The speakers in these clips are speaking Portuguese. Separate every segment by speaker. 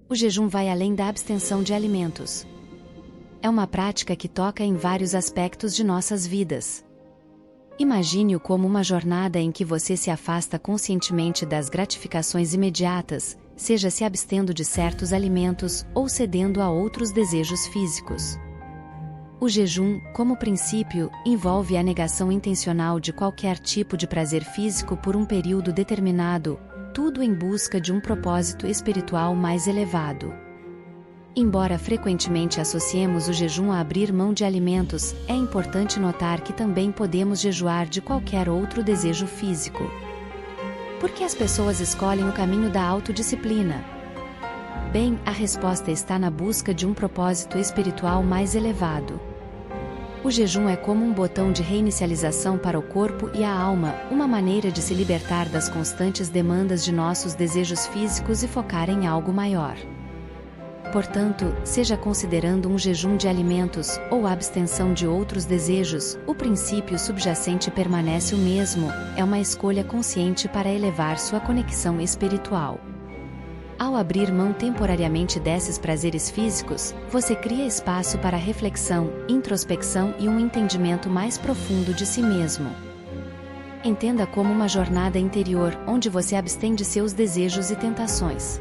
Speaker 1: O jejum vai além da abstenção de alimentos. É uma prática que toca em vários aspectos de nossas vidas. Imagine-o como uma jornada em que você se afasta conscientemente das gratificações imediatas, seja se abstendo de certos alimentos ou cedendo a outros desejos físicos. O jejum, como princípio, envolve a negação intencional de qualquer tipo de prazer físico por um período determinado, tudo em busca de um propósito espiritual mais elevado. Embora frequentemente associemos o jejum a abrir mão de alimentos, é importante notar que também podemos jejuar de qualquer outro desejo físico. Por que as pessoas escolhem o caminho da autodisciplina? Bem, a resposta está na busca de um propósito espiritual mais elevado. O jejum é como um botão de reinicialização para o corpo e a alma, uma maneira de se libertar das constantes demandas de nossos desejos físicos e focar em algo maior. Portanto, seja considerando um jejum de alimentos ou a abstenção de outros desejos, o princípio subjacente permanece o mesmo, é uma escolha consciente para elevar sua conexão espiritual. Ao abrir mão temporariamente desses prazeres físicos, você cria espaço para reflexão, introspecção e um entendimento mais profundo de si mesmo. Entenda como uma jornada interior, onde você abstém de seus desejos e tentações.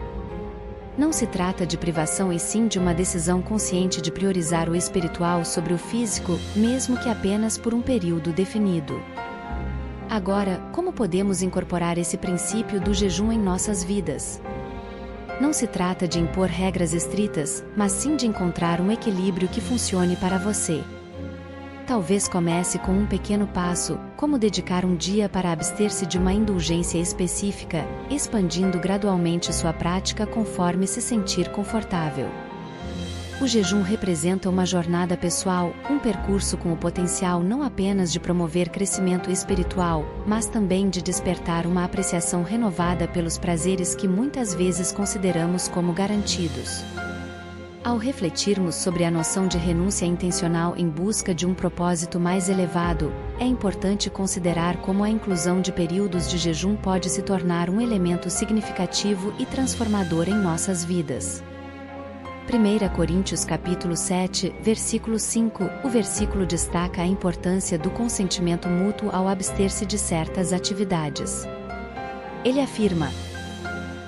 Speaker 1: Não se trata de privação e sim de uma decisão consciente de priorizar o espiritual sobre o físico, mesmo que apenas por um período definido. Agora, como podemos incorporar esse princípio do jejum em nossas vidas? Não se trata de impor regras estritas, mas sim de encontrar um equilíbrio que funcione para você. Talvez comece com um pequeno passo, como dedicar um dia para abster-se de uma indulgência específica, expandindo gradualmente sua prática conforme se sentir confortável. O jejum representa uma jornada pessoal, um percurso com o potencial não apenas de promover crescimento espiritual, mas também de despertar uma apreciação renovada pelos prazeres que muitas vezes consideramos como garantidos. Ao refletirmos sobre a noção de renúncia intencional em busca de um propósito mais elevado, é importante considerar como a inclusão de períodos de jejum pode se tornar um elemento significativo e transformador em nossas vidas. 1 Coríntios capítulo 7, versículo 5, o versículo destaca a importância do consentimento mútuo ao abster-se de certas atividades. Ele afirma: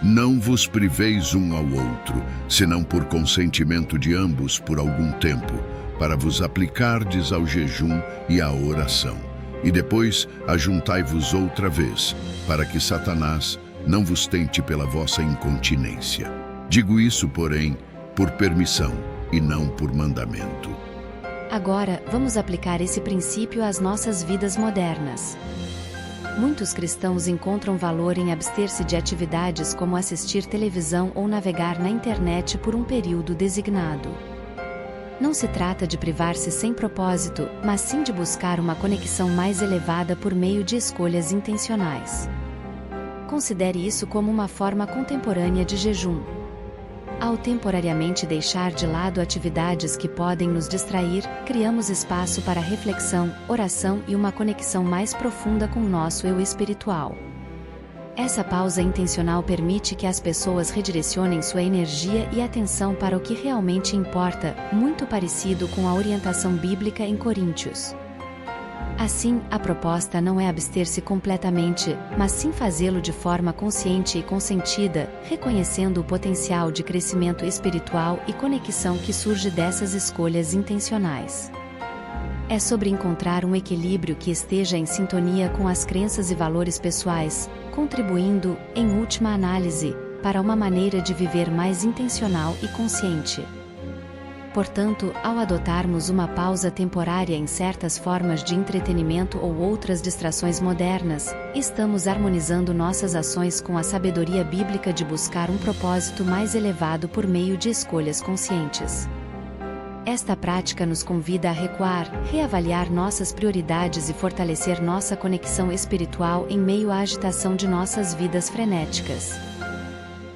Speaker 2: Não vos priveis um ao outro, senão por consentimento de ambos por algum tempo, para vos aplicardes ao jejum e à oração. E depois ajuntai-vos outra vez, para que Satanás não vos tente pela vossa incontinência. Digo isso, porém, por permissão e não por mandamento.
Speaker 1: Agora, vamos aplicar esse princípio às nossas vidas modernas. Muitos cristãos encontram valor em abster-se de atividades como assistir televisão ou navegar na internet por um período designado. Não se trata de privar-se sem propósito, mas sim de buscar uma conexão mais elevada por meio de escolhas intencionais. Considere isso como uma forma contemporânea de jejum. Ao temporariamente deixar de lado atividades que podem nos distrair, criamos espaço para reflexão, oração e uma conexão mais profunda com o nosso eu espiritual. Essa pausa intencional permite que as pessoas redirecionem sua energia e atenção para o que realmente importa, muito parecido com a orientação bíblica em Coríntios. Assim, a proposta não é abster-se completamente, mas sim fazê-lo de forma consciente e consentida, reconhecendo o potencial de crescimento espiritual e conexão que surge dessas escolhas intencionais. É sobre encontrar um equilíbrio que esteja em sintonia com as crenças e valores pessoais, contribuindo, em última análise, para uma maneira de viver mais intencional e consciente. Portanto, ao adotarmos uma pausa temporária em certas formas de entretenimento ou outras distrações modernas, estamos harmonizando nossas ações com a sabedoria bíblica de buscar um propósito mais elevado por meio de escolhas conscientes. Esta prática nos convida a recuar, reavaliar nossas prioridades e fortalecer nossa conexão espiritual em meio à agitação de nossas vidas frenéticas.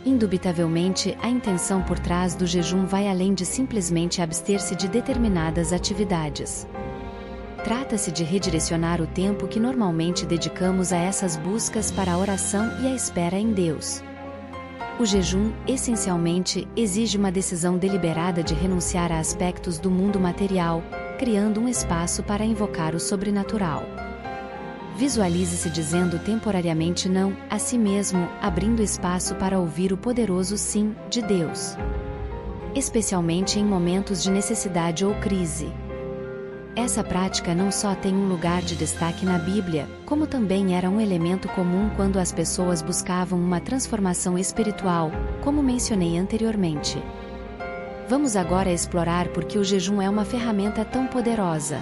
Speaker 1: Indubitavelmente, a intenção por trás do jejum vai além de simplesmente abster-se de determinadas atividades. Trata-se de redirecionar o tempo que normalmente dedicamos a essas buscas para a oração e a espera em Deus. O jejum, essencialmente, exige uma decisão deliberada de renunciar a aspectos do mundo material, criando um espaço para invocar o sobrenatural. Visualize-se dizendo temporariamente não a si mesmo, abrindo espaço para ouvir o poderoso sim de Deus. Especialmente em momentos de necessidade ou crise. Essa prática não só tem um lugar de destaque na Bíblia, como também era um elemento comum quando as pessoas buscavam uma transformação espiritual, como mencionei anteriormente. Vamos agora explorar por que o jejum é uma ferramenta tão poderosa.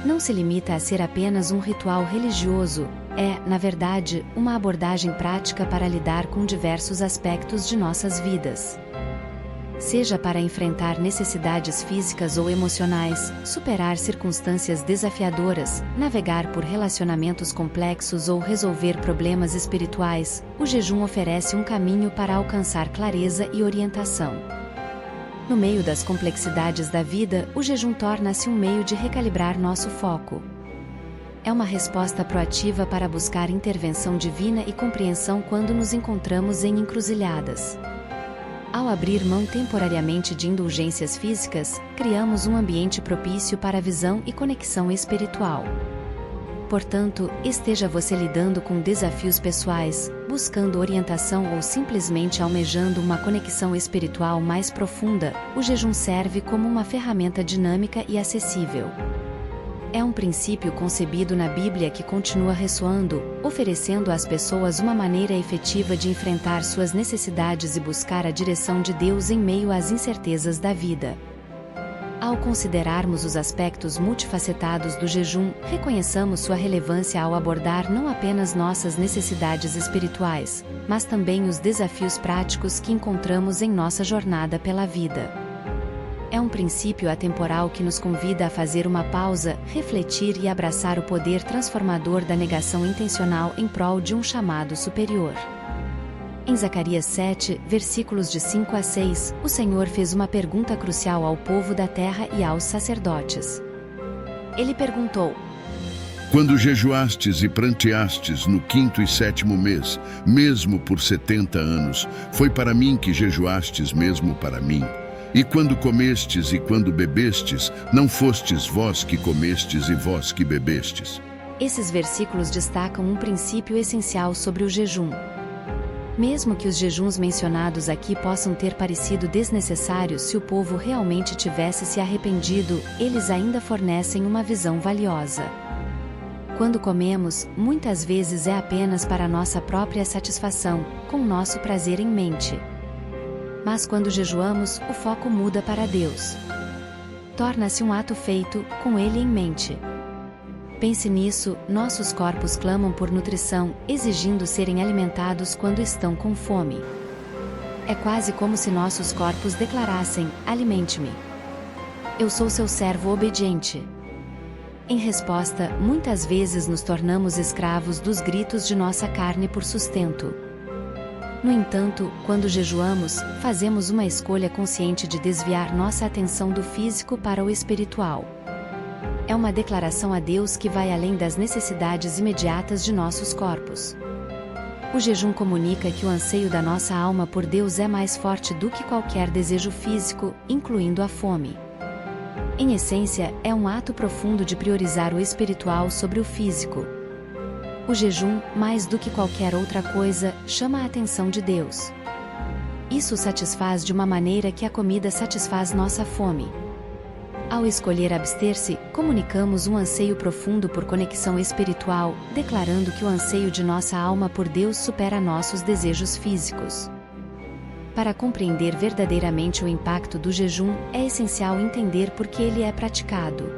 Speaker 1: Não se limita a ser apenas um ritual religioso, é, na verdade, uma abordagem prática para lidar com diversos aspectos de nossas vidas. Seja para enfrentar necessidades físicas ou emocionais, superar circunstâncias desafiadoras, navegar por relacionamentos complexos ou resolver problemas espirituais, o jejum oferece um caminho para alcançar clareza e orientação. No meio das complexidades da vida, o jejum torna-se um meio de recalibrar nosso foco. É uma resposta proativa para buscar intervenção divina e compreensão quando nos encontramos em encruzilhadas. Ao abrir mão temporariamente de indulgências físicas, criamos um ambiente propício para a visão e conexão espiritual. Portanto, esteja você lidando com desafios pessoais, buscando orientação ou simplesmente almejando uma conexão espiritual mais profunda, o jejum serve como uma ferramenta dinâmica e acessível. É um princípio concebido na Bíblia que continua ressoando, oferecendo às pessoas uma maneira efetiva de enfrentar suas necessidades e buscar a direção de Deus em meio às incertezas da vida. Ao considerarmos os aspectos multifacetados do jejum, reconheçamos sua relevância ao abordar não apenas nossas necessidades espirituais, mas também os desafios práticos que encontramos em nossa jornada pela vida. É um princípio atemporal que nos convida a fazer uma pausa, refletir e abraçar o poder transformador da negação intencional em prol de um chamado superior. Em Zacarias 7, versículos de 5 a 6, o Senhor fez uma pergunta crucial ao povo da terra e aos sacerdotes. Ele perguntou:
Speaker 2: Quando jejuastes e pranteastes no 5º e 7º mês, mesmo por 70 anos, foi para mim que jejuastes mesmo para mim. E quando comestes e quando bebestes, não fostes vós que comestes e vós que bebestes.
Speaker 1: Esses versículos destacam um princípio essencial sobre o jejum. Mesmo que os jejuns mencionados aqui possam ter parecido desnecessários se o povo realmente tivesse se arrependido, eles ainda fornecem uma visão valiosa. Quando comemos, muitas vezes é apenas para nossa própria satisfação, com nosso prazer em mente. Mas quando jejuamos, o foco muda para Deus. Torna-se um ato feito, com Ele em mente. Pense nisso, nossos corpos clamam por nutrição, exigindo serem alimentados quando estão com fome. É quase como se nossos corpos declarassem: alimente-me. Eu sou seu servo obediente. Em resposta, muitas vezes nos tornamos escravos dos gritos de nossa carne por sustento. No entanto, quando jejuamos, fazemos uma escolha consciente de desviar nossa atenção do físico para o espiritual. É uma declaração a Deus que vai além das necessidades imediatas de nossos corpos. O jejum comunica que o anseio da nossa alma por Deus é mais forte do que qualquer desejo físico, incluindo a fome. Em essência, é um ato profundo de priorizar o espiritual sobre o físico. O jejum, mais do que qualquer outra coisa, chama a atenção de Deus. Isso o satisfaz de uma maneira que a comida satisfaz nossa fome. Ao escolher abster-se, comunicamos um anseio profundo por conexão espiritual, declarando que o anseio de nossa alma por Deus supera nossos desejos físicos. Para compreender verdadeiramente o impacto do jejum, é essencial entender por que ele é praticado.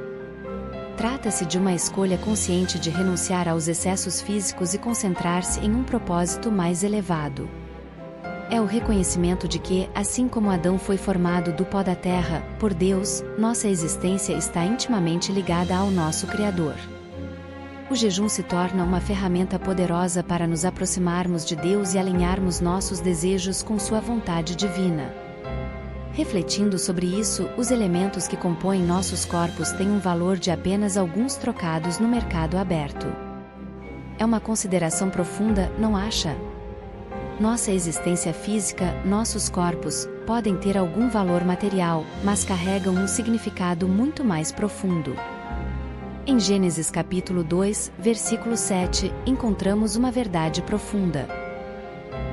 Speaker 1: Trata-se de uma escolha consciente de renunciar aos excessos físicos e concentrar-se em um propósito mais elevado. É o reconhecimento de que, assim como Adão foi formado do pó da terra, por Deus, nossa existência está intimamente ligada ao nosso Criador. O jejum se torna uma ferramenta poderosa para nos aproximarmos de Deus e alinharmos nossos desejos com sua vontade divina. Refletindo sobre isso, os elementos que compõem nossos corpos têm um valor de apenas alguns trocados no mercado aberto. É uma consideração profunda, não acha? Nossa existência física, nossos corpos, podem ter algum valor material, mas carregam um significado muito mais profundo. Em Gênesis capítulo 2, versículo 7, encontramos uma verdade profunda.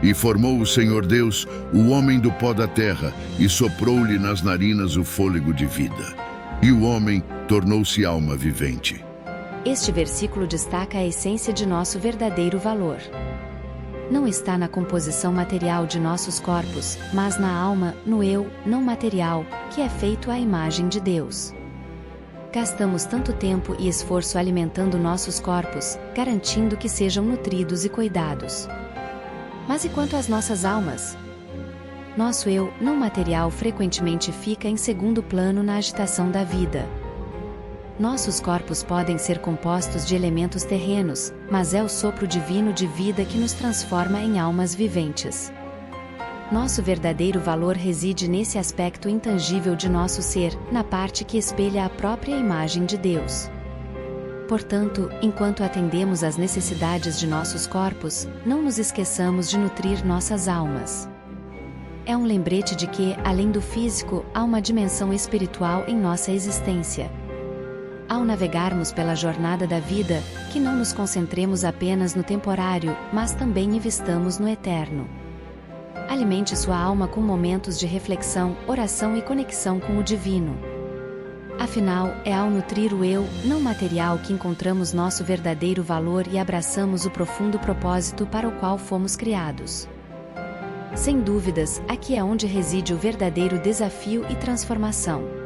Speaker 2: E formou o Senhor Deus o homem do pó da terra, e soprou-lhe nas narinas o fôlego de vida. E o homem tornou-se alma vivente.
Speaker 1: Este versículo destaca a essência de nosso verdadeiro valor. Não está na composição material de nossos corpos, mas na alma, no eu, não material, que é feito à imagem de Deus. Gastamos tanto tempo e esforço alimentando nossos corpos, garantindo que sejam nutridos e cuidados. Mas e quanto às nossas almas? Nosso eu, não material, frequentemente fica em segundo plano na agitação da vida. Nossos corpos podem ser compostos de elementos terrenos, mas é o sopro divino de vida que nos transforma em almas viventes. Nosso verdadeiro valor reside nesse aspecto intangível de nosso ser, na parte que espelha a própria imagem de Deus. Portanto, enquanto atendemos às necessidades de nossos corpos, não nos esqueçamos de nutrir nossas almas. É um lembrete de que, além do físico, há uma dimensão espiritual em nossa existência. Ao navegarmos pela jornada da vida, que não nos concentremos apenas no temporário, mas também investamos no eterno. Alimente sua alma com momentos de reflexão, oração e conexão com o divino. Afinal, é ao nutrir o eu, não material, que encontramos nosso verdadeiro valor e abraçamos o profundo propósito para o qual fomos criados. Sem dúvidas, aqui é onde reside o verdadeiro desafio e transformação.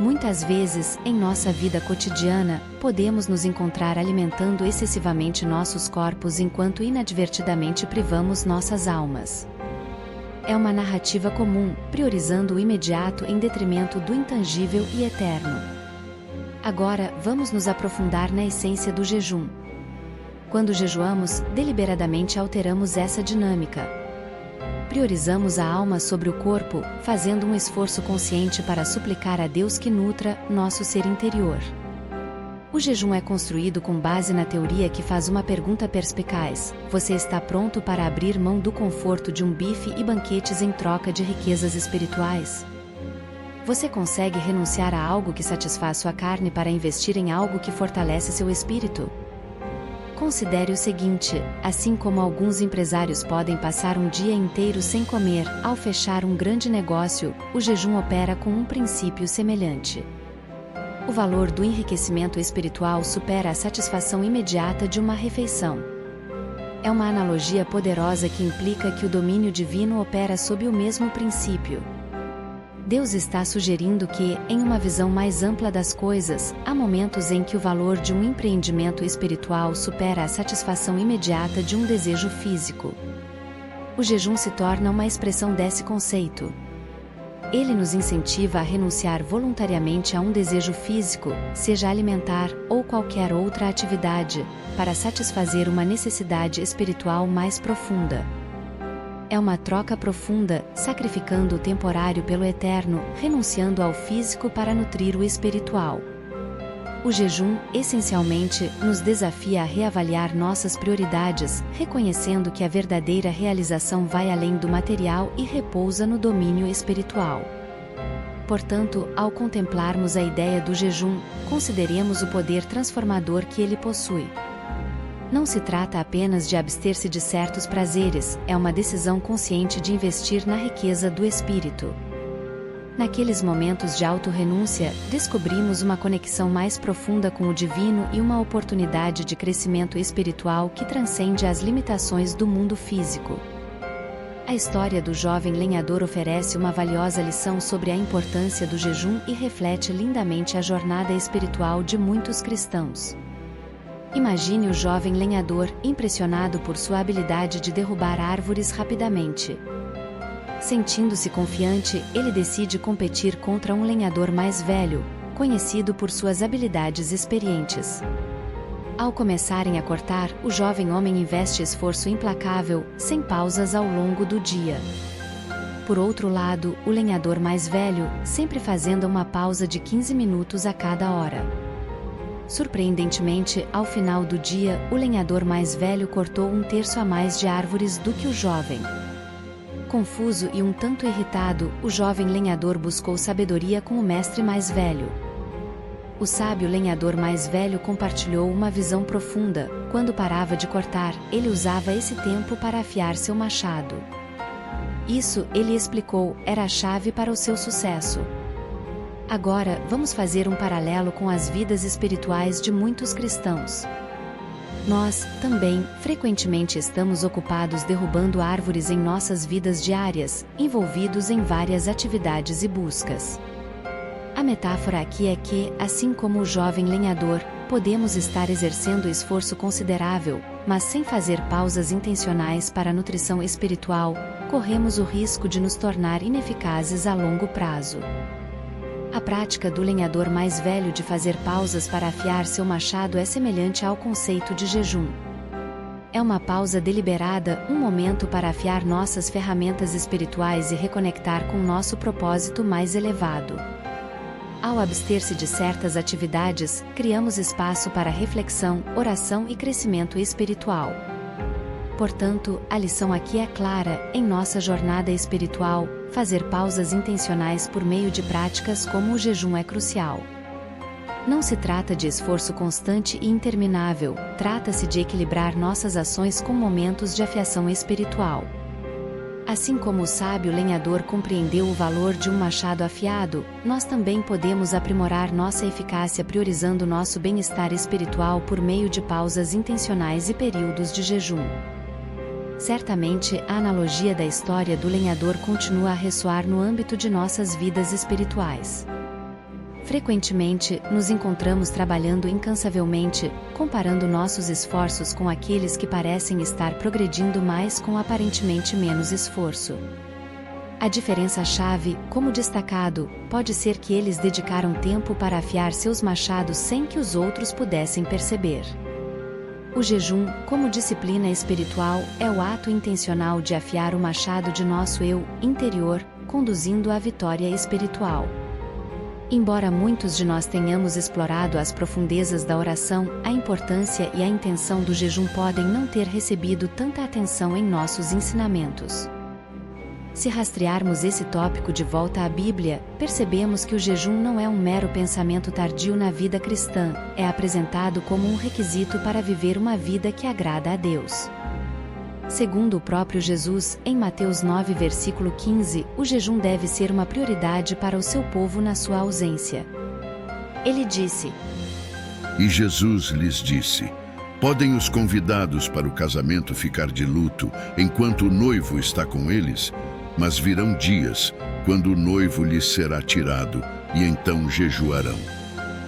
Speaker 1: Muitas vezes, em nossa vida cotidiana, podemos nos encontrar alimentando excessivamente nossos corpos enquanto inadvertidamente privamos nossas almas. É uma narrativa comum, priorizando o imediato em detrimento do intangível e eterno. Agora, vamos nos aprofundar na essência do jejum. Quando jejuamos, deliberadamente alteramos essa dinâmica. Priorizamos a alma sobre o corpo, fazendo um esforço consciente para suplicar a Deus que nutra nosso ser interior. O jejum é construído com base na teoria que faz uma pergunta perspicaz: você está pronto para abrir mão do conforto de um bife e banquetes em troca de riquezas espirituais? Você consegue renunciar a algo que satisfaz sua carne para investir em algo que fortalece seu espírito? Considere o seguinte: assim como alguns empresários podem passar um dia inteiro sem comer, ao fechar um grande negócio, o jejum opera com um princípio semelhante. O valor do enriquecimento espiritual supera a satisfação imediata de uma refeição. É uma analogia poderosa que implica que o domínio divino opera sob o mesmo princípio. Deus está sugerindo que, em uma visão mais ampla das coisas, há momentos em que o valor de um empreendimento espiritual supera a satisfação imediata de um desejo físico. O jejum se torna uma expressão desse conceito. Ele nos incentiva a renunciar voluntariamente a um desejo físico, seja alimentar ou qualquer outra atividade, para satisfazer uma necessidade espiritual mais profunda. É uma troca profunda, sacrificando o temporário pelo eterno, renunciando ao físico para nutrir o espiritual. O jejum, essencialmente, nos desafia a reavaliar nossas prioridades, reconhecendo que a verdadeira realização vai além do material e repousa no domínio espiritual. Portanto, ao contemplarmos a ideia do jejum, consideremos o poder transformador que ele possui. Não se trata apenas de abster-se de certos prazeres, é uma decisão consciente de investir na riqueza do espírito. Naqueles momentos de autorrenúncia, descobrimos uma conexão mais profunda com o divino e uma oportunidade de crescimento espiritual que transcende as limitações do mundo físico. A história do jovem lenhador oferece uma valiosa lição sobre a importância do jejum e reflete lindamente a jornada espiritual de muitos cristãos. Imagine o jovem lenhador, impressionado por sua habilidade de derrubar árvores rapidamente. Sentindo-se confiante, ele decide competir contra um lenhador mais velho, conhecido por suas habilidades experientes. Ao começarem a cortar, o jovem homem investe esforço implacável, sem pausas ao longo do dia. Por outro lado, o lenhador mais velho, sempre fazendo uma pausa de 15 minutos a cada hora. Surpreendentemente, ao final do dia, o lenhador mais velho cortou 1/3 a mais de árvores do que o jovem. Confuso e um tanto irritado, o jovem lenhador buscou sabedoria com o mestre mais velho. O sábio lenhador mais velho compartilhou uma visão profunda. Quando parava de cortar, ele usava esse tempo para afiar seu machado. Isso, ele explicou, era a chave para o seu sucesso. Agora, vamos fazer um paralelo com as vidas espirituais de muitos cristãos. Nós, também, frequentemente estamos ocupados derrubando árvores em nossas vidas diárias, envolvidos em várias atividades e buscas. A metáfora aqui é que, assim como o jovem lenhador, podemos estar exercendo esforço considerável, mas sem fazer pausas intencionais para a nutrição espiritual, corremos o risco de nos tornar ineficazes a longo prazo. A prática do lenhador mais velho de fazer pausas para afiar seu machado é semelhante ao conceito de jejum. É uma pausa deliberada, um momento para afiar nossas ferramentas espirituais e reconectar com nosso propósito mais elevado. Ao abster-se de certas atividades, criamos espaço para reflexão, oração e crescimento espiritual. Portanto, a lição aqui é clara: em nossa jornada espiritual, fazer pausas intencionais por meio de práticas como o jejum é crucial. Não se trata de esforço constante e interminável, trata-se de equilibrar nossas ações com momentos de afiação espiritual. Assim como o sábio lenhador compreendeu o valor de um machado afiado, nós também podemos aprimorar nossa eficácia priorizando nosso bem-estar espiritual por meio de pausas intencionais e períodos de jejum. Certamente, a analogia da história do lenhador continua a ressoar no âmbito de nossas vidas espirituais. Frequentemente, nos encontramos trabalhando incansavelmente, comparando nossos esforços com aqueles que parecem estar progredindo mais com aparentemente menos esforço. A diferença-chave, como destacado, pode ser que eles dedicaram tempo para afiar seus machados sem que os outros pudessem perceber. O jejum, como disciplina espiritual, é o ato intencional de afiar o machado de nosso eu interior, conduzindo à vitória espiritual. Embora muitos de nós tenhamos explorado as profundezas da oração, a importância e a intenção do jejum podem não ter recebido tanta atenção em nossos ensinamentos. Se rastrearmos esse tópico de volta à Bíblia, percebemos que o jejum não é um mero pensamento tardio na vida cristã, é apresentado como um requisito para viver uma vida que agrada a Deus. Segundo o próprio Jesus, em Mateus 9 versículo 15, o jejum deve ser uma prioridade para o seu povo na sua ausência. Ele disse:
Speaker 2: E Jesus lhes disse: Podem os convidados para o casamento ficar de luto enquanto o noivo está com eles? Mas virão dias, quando o noivo lhes será tirado, e então jejuarão.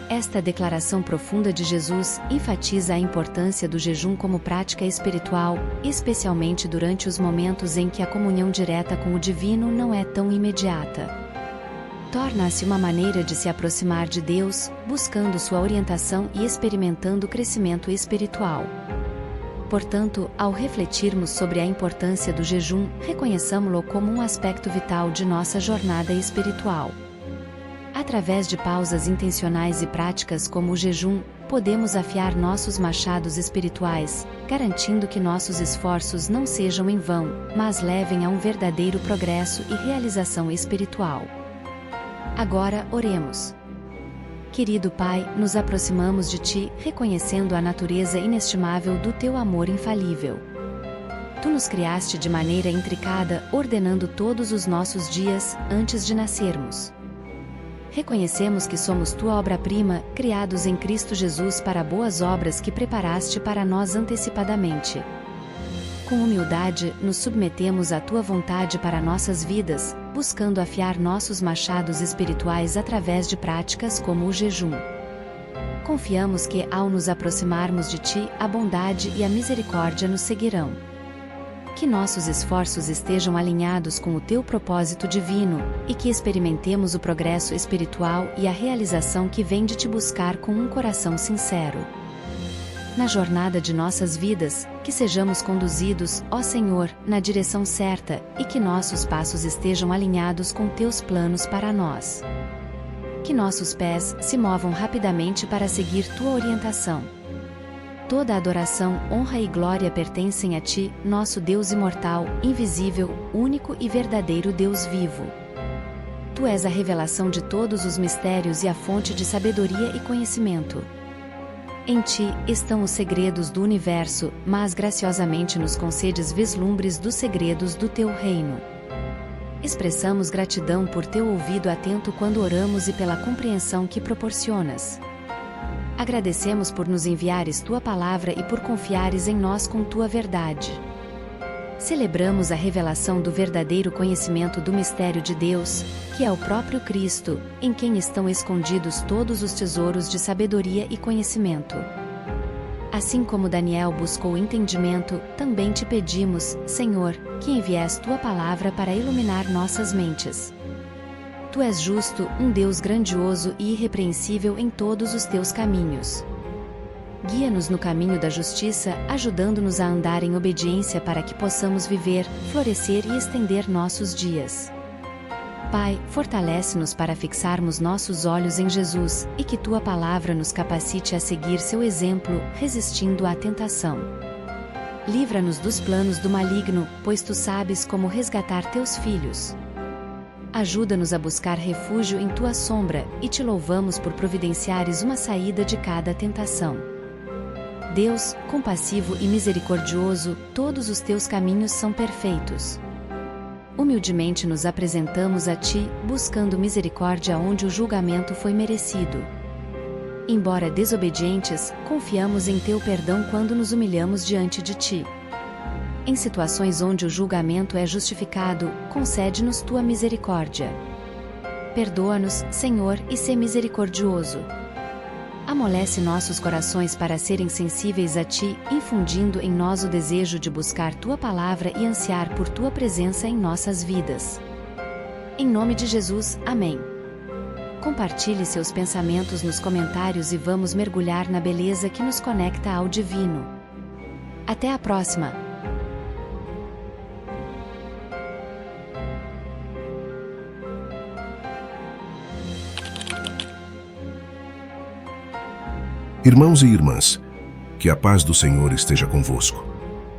Speaker 1: Esta declaração profunda de Jesus enfatiza a importância do jejum como prática espiritual, especialmente durante os momentos em que a comunhão direta com o divino não é tão imediata. Torna-se uma maneira de se aproximar de Deus, buscando sua orientação e experimentando crescimento espiritual. Portanto, ao refletirmos sobre a importância do jejum, reconheçamo-lo como um aspecto vital de nossa jornada espiritual. Através de pausas intencionais e práticas como o jejum, podemos afiar nossos machados espirituais, garantindo que nossos esforços não sejam em vão, mas levem a um verdadeiro progresso e realização espiritual. Agora, oremos. Querido Pai, nos aproximamos de Ti, reconhecendo a natureza inestimável do Teu amor infalível. Tu nos criaste de maneira intricada, ordenando todos os nossos dias, antes de nascermos. Reconhecemos que somos Tua obra-prima, criados em Cristo Jesus para boas obras que preparaste para nós antecipadamente. Com humildade, nos submetemos à Tua vontade para nossas vidas, buscando afiar nossos machados espirituais através de práticas como o jejum. Confiamos que, ao nos aproximarmos de Ti, a bondade e a misericórdia nos seguirão. Que nossos esforços estejam alinhados com o Teu propósito divino, e que experimentemos o progresso espiritual e a realização que vem de Te buscar com um coração sincero. Na jornada de nossas vidas, que sejamos conduzidos, ó Senhor, na direção certa, e que nossos passos estejam alinhados com Teus planos para nós. que nossos pés se movam rapidamente para seguir tua orientação. Toda adoração, honra e glória pertencem a ti, nosso Deus imortal, invisível, único e verdadeiro Deus vivo. Tu és a revelação de todos os mistérios e a fonte de sabedoria e conhecimento. Em ti estão os segredos do universo, mas graciosamente nos concedes vislumbres dos segredos do teu reino. Expressamos gratidão por teu ouvido atento quando oramos e pela compreensão que proporcionas. Agradecemos por nos enviares tua palavra e por confiares em nós com tua verdade. Celebramos a revelação do verdadeiro conhecimento do mistério de Deus, que é o próprio Cristo, em quem estão escondidos todos os tesouros de sabedoria e conhecimento. Assim como Daniel buscou entendimento, também te pedimos, Senhor, que envies tua palavra para iluminar nossas mentes. Tu és justo, um Deus grandioso e irrepreensível em todos os teus caminhos. Guia-nos no caminho da justiça, ajudando-nos a andar em obediência para que possamos viver, florescer e estender nossos dias. Pai, fortalece-nos para fixarmos nossos olhos em Jesus, e que tua palavra nos capacite a seguir seu exemplo, resistindo à tentação. Livra-nos dos planos do maligno, pois tu sabes como resgatar teus filhos. Ajuda-nos a buscar refúgio em tua sombra, e te louvamos por providenciares uma saída de cada tentação. Deus, compassivo e misericordioso, todos os teus caminhos são perfeitos. Humildemente nos apresentamos a ti, buscando misericórdia onde o julgamento foi merecido. Embora desobedientes, confiamos em teu perdão quando nos humilhamos diante de ti. Em situações onde o julgamento é justificado, concede-nos tua misericórdia. Perdoa-nos, Senhor, e sê misericordioso. Amolece nossos corações para serem sensíveis a ti, infundindo em nós o desejo de buscar tua palavra e ansiar por tua presença em nossas vidas. Em nome de Jesus, amém. Compartilhe seus pensamentos nos comentários e vamos mergulhar na beleza que nos conecta ao divino. Até a próxima!
Speaker 3: Irmãos e irmãs, que a paz do Senhor esteja convosco.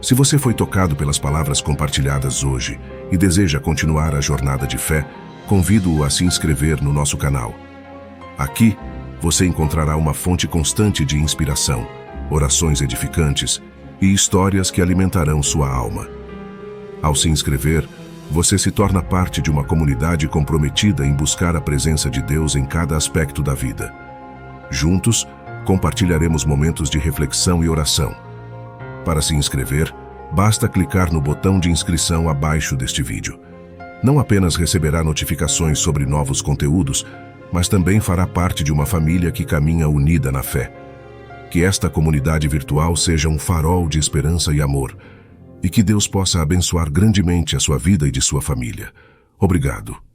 Speaker 3: Se você foi tocado pelas palavras compartilhadas hoje e deseja continuar a jornada de fé, convido-o a se inscrever no nosso canal. Aqui, você encontrará uma fonte constante de inspiração, orações edificantes e histórias que alimentarão sua alma. Ao se inscrever, você se torna parte de uma comunidade comprometida em buscar a presença de Deus em cada aspecto da vida. Juntos, compartilharemos momentos de reflexão e oração. Para se inscrever, basta clicar no botão de inscrição abaixo deste vídeo. Não apenas receberá notificações sobre novos conteúdos, mas também fará parte de uma família que caminha unida na fé. Que esta comunidade virtual seja um farol de esperança e amor, e que Deus possa abençoar grandemente a sua vida e de sua família. Obrigado.